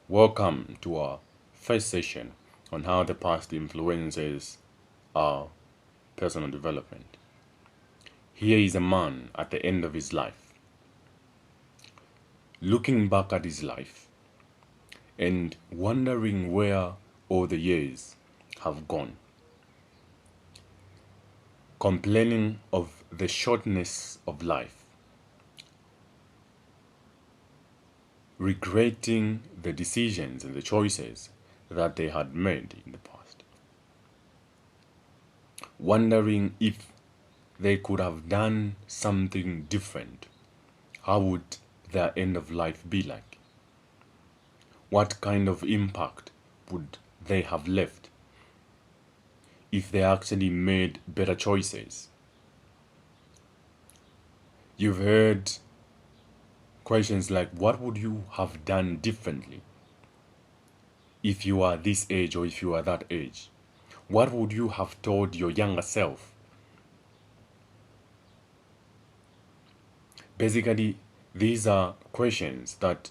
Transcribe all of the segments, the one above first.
Welcome to our first session on how the past influences our personal development. Here is a man at the end of his life, looking back at his life and wondering where all the years have gone, complaining of the shortness of life, regretting the decisions and the choices that they had made in the past, wondering if they could have done something different. How would their end of life be like? What kind of impact would they have left if they actually made better choices? You've heard questions like, what would you have done differently if you are this age or if you are that age? What would you have told your younger self? Basically, these are questions that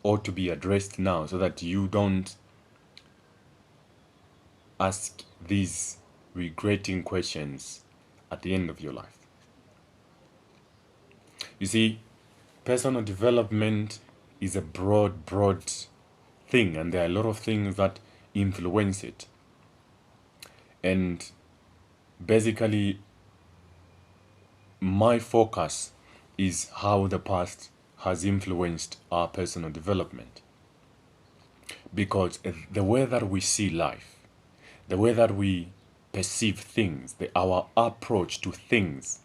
ought to be addressed now so that you don't ask these regretting questions at the end of your life. You see, personal development is a broad thing, and there are a lot of things that influence it. And basically, my focus is how the past has influenced our personal development. Because the way that we see life, the way that we perceive things, our approach to things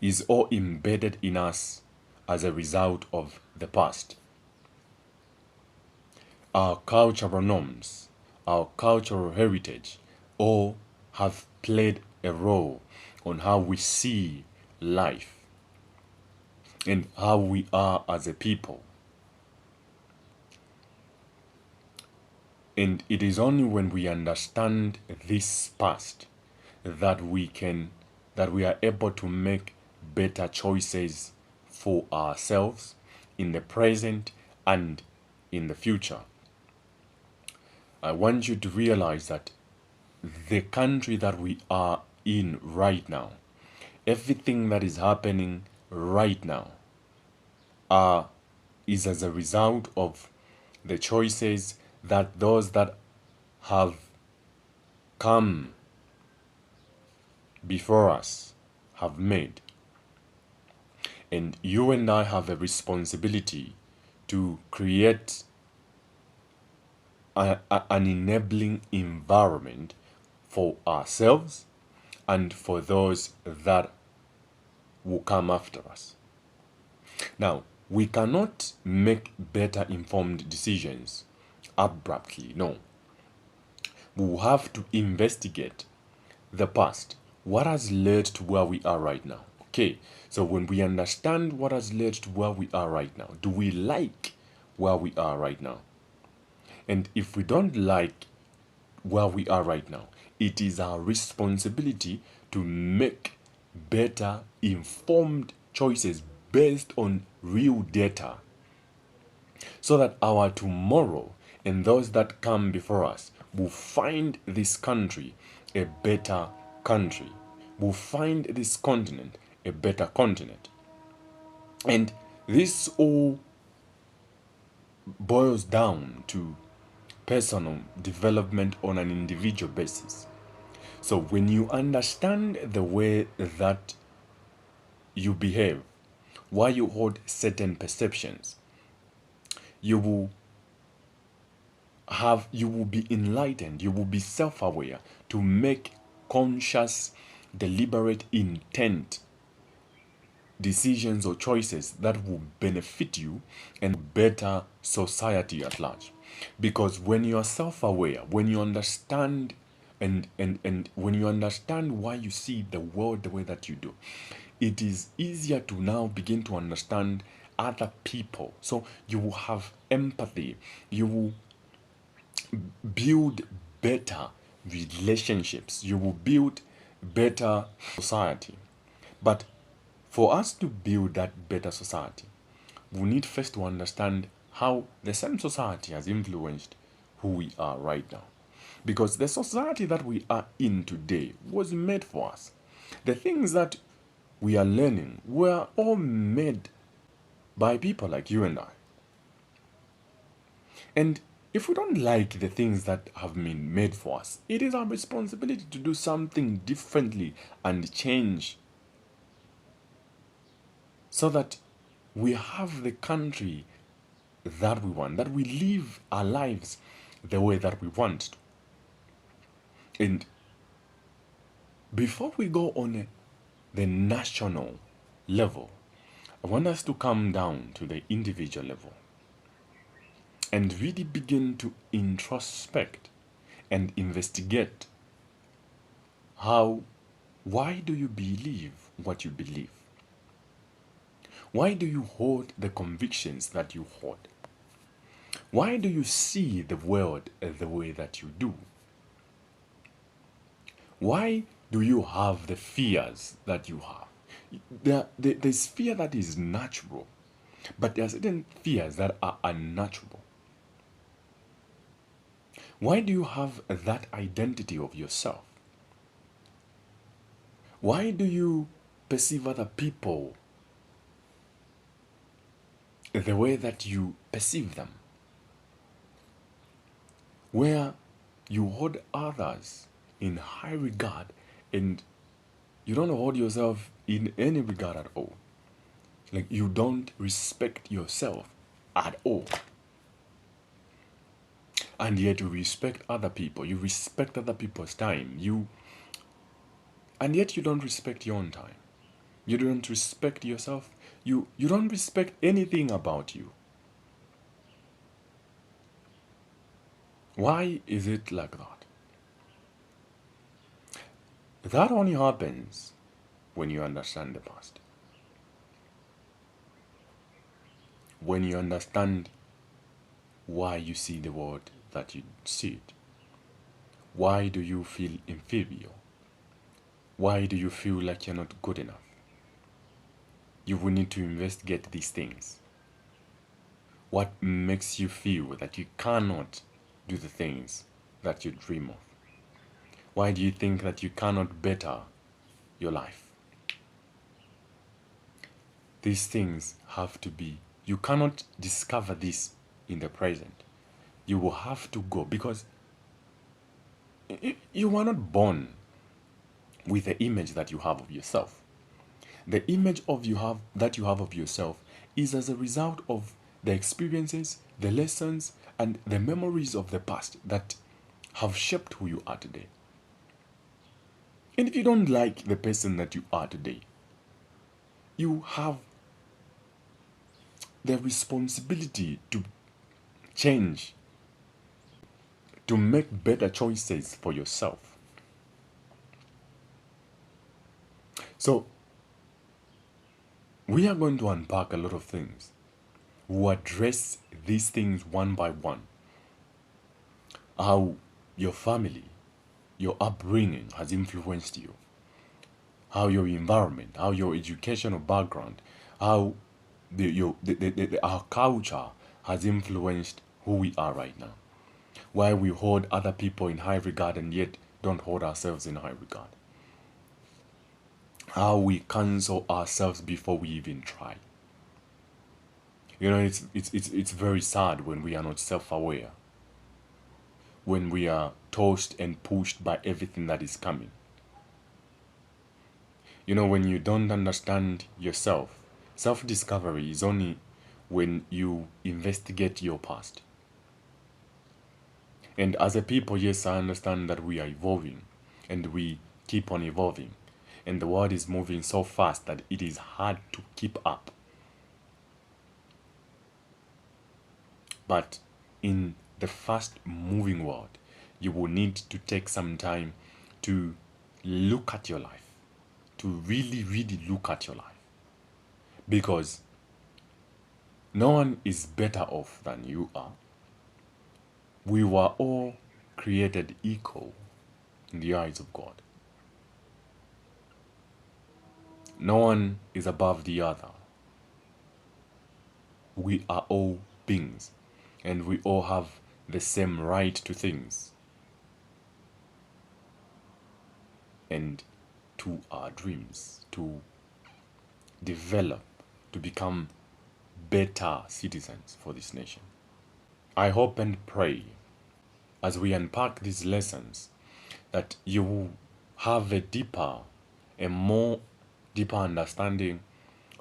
is all embedded in us as a result of the past. Our cultural norms, our cultural heritage, all have played a role on how we see life and how we are as a people. And it is only when we understand this past that we are able to make better choices for ourselves in the present and in the future. I want you to realize that the country that we are in right now, everything that is happening right now, is as a result of the choices that those that have come before us have made. And you and I have a responsibility to create an enabling environment for ourselves and for those that will come after us. Now, we cannot make better informed decisions abruptly, no. We will have to investigate the past. What has led to where we are right now? Okay, so when we understand what has led to where we are right now, do we like where we are right now? And if we don't like where we are right now, it is our responsibility to make better informed choices based on real data so that our tomorrow and those that come before us will find this country a better country, will find this continent a better continent. And this all boils down to personal development on an individual basis. So when you understand the way that you behave, why you hold certain perceptions, you will be enlightened, you will be self-aware to make conscious, deliberate intent decisions or choices that will benefit you and better society at large. Because when you are self-aware, when you understand and when you understand why you see the world the way that you do, it is easier to now begin to understand other people. So you will have empathy, you will build better relationships, you will build better society. But for us to build that better society, we need first to understand how the same society has influenced who we are right now. Because the society that we are in today was made for us. The things that we are learning were all made by people like you and I. And if we don't like the things that have been made for us, it is our responsibility to do something differently and change so that we have the country that we want, that we live our lives the way that we want to. And before we go on the national level, I want us to come down to the individual level and really begin to introspect and investigate why do you believe what you believe? Why do you hold the convictions that you hold? Why do you see the world the way that you do? Why do you have the fears that you have? There's fear that is natural, but there are certain fears that are unnatural. Why do you have that identity of yourself? Why do you perceive other people the way that you perceive them? Where you hold others in high regard and you don't hold yourself in any regard at all. Like you don't respect yourself at all. And yet you respect other people. You respect other people's time. And yet you don't respect your own time. You don't respect yourself. You don't respect anything about you. Why is it like that? That only happens when you understand the past. When you understand why you see the world that you see it. Why do you feel inferior? Why do you feel like you're not good enough? You will need to investigate these things. What makes you feel that you cannot do the things that you dream of? Why do you think that you cannot better your life? These things have to be, you cannot discover this in the present. You will have to go because you were not born with the image that you have of yourself. The image that you have of yourself is as a result of the experiences, the lessons, and the memories of the past that have shaped who you are today. And if you don't like the person that you are today, you have the responsibility to change, to make better choices for yourself. So, we are going to unpack a lot of things. We'll address these things one by one. How your family, your upbringing has influenced you. How your environment, how your educational background, how our culture has influenced who we are right now. Why we hold other people in high regard and yet don't hold ourselves in high regard. How we cancel ourselves before we even try. You know, it's very sad when we are not self-aware. When we are tossed and pushed by everything that is coming. You know, when you don't understand yourself, self-discovery is only when you investigate your past. And as a people, yes, I understand that we are evolving and we keep on evolving. And the world is moving so fast that it is hard to keep up. But in the fast moving world, you will need to take some time to look at your life, to really, really look at your life. Because no one is better off than you are. We were all created equal in the eyes of God. No one is above the other. We are all beings, and we all have the same right to things and to our dreams, to develop, to become better citizens for this nation. I hope and pray as we unpack these lessons that you will have a more deeper understanding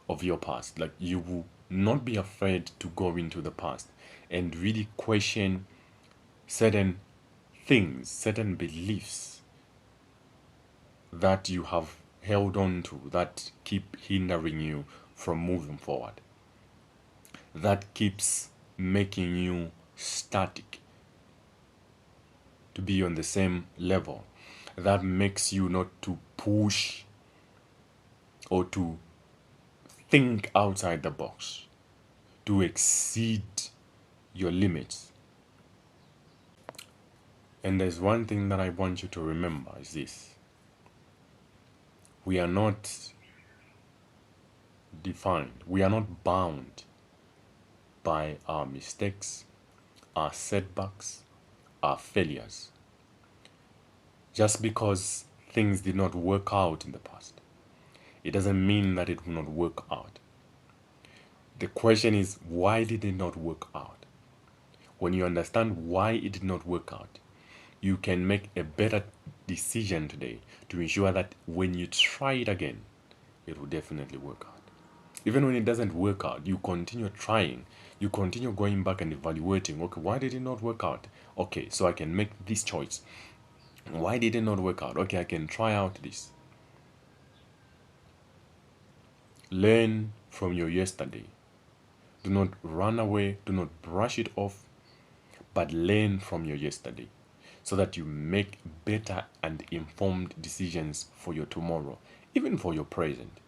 of your past. Like you will not be afraid to go into the past and really question certain things, certain beliefs that you have held on to that keep hindering you from moving forward, that keeps making you static, to be on the same level, that makes you not to push or to think outside the box, to exceed your limits. And there's one thing that I want you to remember is this: we are not defined, we are not bound by our mistakes, our setbacks, our failures. Just because things did not work out in the past, it doesn't mean that it will not work out. The question is, why did it not work out? When you understand why it did not work out, you can make a better decision today to ensure that when you try it again, it will definitely work out. Even when it doesn't work out, you continue trying, you continue going back and evaluating. Okay, why did it not work out? Okay, so I can make this choice. Why did it not work out? Okay, I can try out this. Learn from your yesterday. Do not run away, do not brush it off, but learn from your yesterday so that you make better and informed decisions for your tomorrow, even for your present.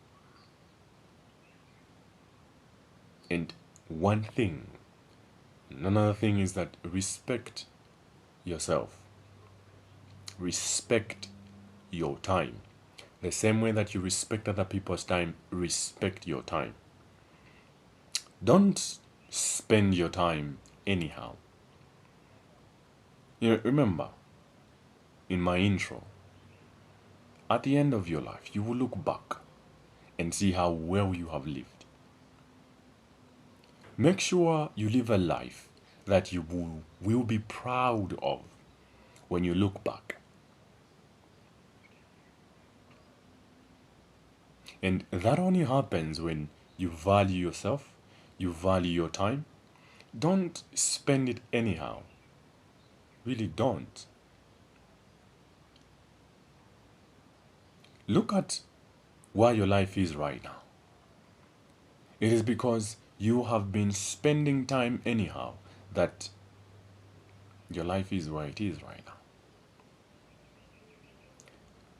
And another thing is that respect yourself, respect your time. The same way that you respect other people's time, respect your time. Don't spend your time anyhow. Remember, in my intro, at the end of your life, you will look back and see how well you have lived. Make sure you live a life that you will be proud of when you look back. And that only happens when you value yourself, you value your time. Don't spend it anyhow. Really don't. Look at where your life is right now. It is because you have been spending time anyhow that your life is where it is right now.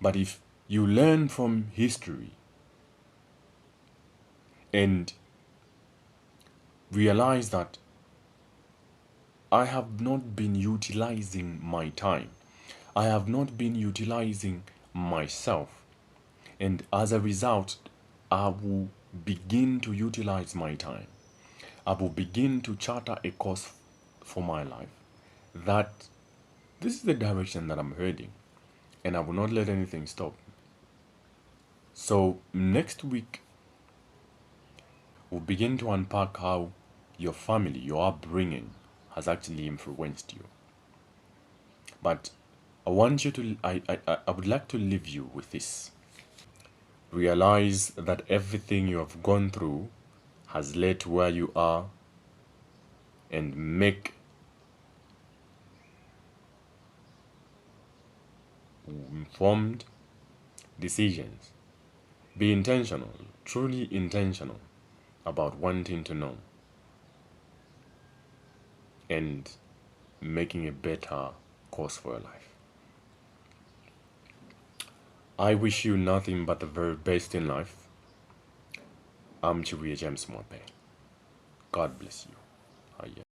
But if you learn from history and realize that I have not been utilizing my time, I have not been utilizing myself, and as a result, I will begin to utilize my time. I will begin to charter a course for my life that this is the direction that I'm heading, and I will not let anything stop me. So next week, we'll begin to unpack how your family, your upbringing, has actually influenced you. But I want you to, I would like to leave you with this. Realize that everything you have gone through has led to where you are, and make informed decisions. Be intentional, truly intentional about wanting to know and making a better course for your life. I wish you nothing but the very best in life. I'm Chibuye James Mope. God bless you.